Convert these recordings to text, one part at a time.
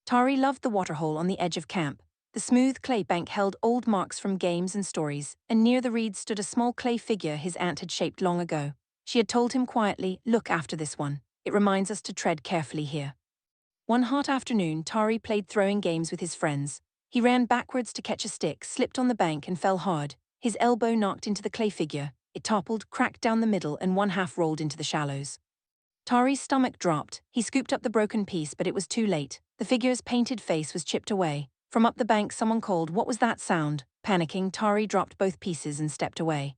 Tari loved the waterhole on the edge of camp. The smooth clay bank held old marks from games and stories, and near the reeds stood a small clay figure his aunt had shaped long ago. She had told him quietly, "Look after this one. It reminds us to tread carefully here." One hot afternoon, Tari played throwing games with his friends. He ran backwards to catch a stick, slipped on the bank and fell hard. His elbow knocked into the clay figure. It toppled, cracked down the middle, and one half rolled into the shallows. Tari's stomach dropped. He scooped up the broken piece, but it was too late. The figure's painted face was chipped away. From up the bank someone called, "What was that sound?" Panicking, Tari dropped both pieces and stepped away.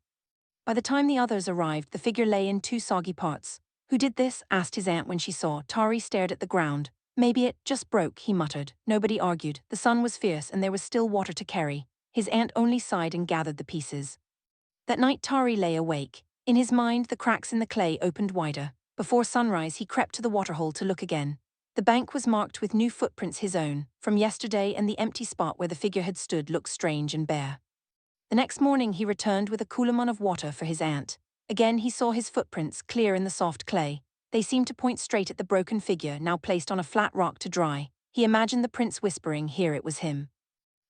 By the time the others arrived, the figure lay in two soggy parts. "Who did this?" asked his aunt when she saw. Tari stared at the ground. "Maybe it just broke," he muttered. Nobody argued. The sun was fierce and there was still water to carry. His aunt only sighed and gathered the pieces. That night Tari lay awake. In his mind, the cracks in the clay opened wider. Before sunrise, he crept to the waterhole to look again. The bank was marked with new footprints his own, from yesterday, and the empty spot where the figure had stood looked strange and bare. The next morning he returned with a coolamon of water for his aunt. Again he saw his footprints, clear in the soft clay. They seemed to point straight at the broken figure, now placed on a flat rock to dry. He imagined the prince whispering, "Here it was him."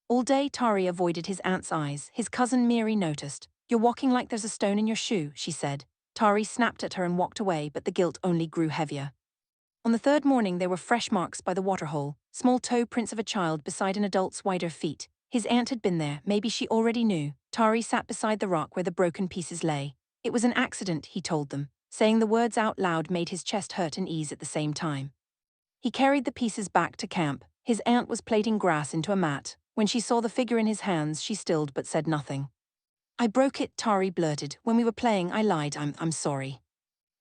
All day Tari avoided his aunt's eyes. His cousin Miri noticed. "You're walking like there's a stone in your shoe," she said. Tari snapped at her and walked away, but the guilt only grew heavier. On the third morning there were fresh marks by the waterhole, small toe prints of a child beside an adult's wider feet. His aunt had been there, maybe she already knew. Tari sat beside the rock where the broken pieces lay. "It was an accident," he told them. Saying the words out loud made his chest hurt and ease at the same time. He carried the pieces back to camp. His aunt was plaiting grass into a mat. When she saw the figure in his hands, she stilled but said nothing. "I broke it," Tari blurted. "When we were playing, I lied. I'm sorry."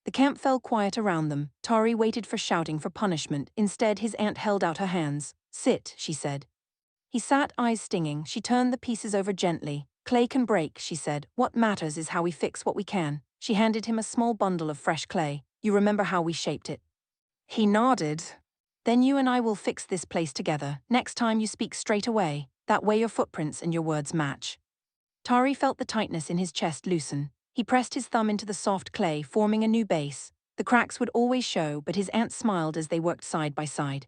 The camp fell quiet around them. Tari waited for shouting for punishment. Instead, his aunt held out her hands. "Sit," she said. He sat, eyes stinging. She turned the pieces over gently. "Clay can break," she said. "What matters is how we fix what we can." She handed him a small bundle of fresh clay. "You remember how we shaped it?" He nodded. "Then you and I will fix this place together. Next time you speak straight away. That way your footprints and your words match." Tari felt the tightness in his chest loosen. He pressed his thumb into the soft clay, forming a new base. The cracks would always show, but his aunt smiled as they worked side by side.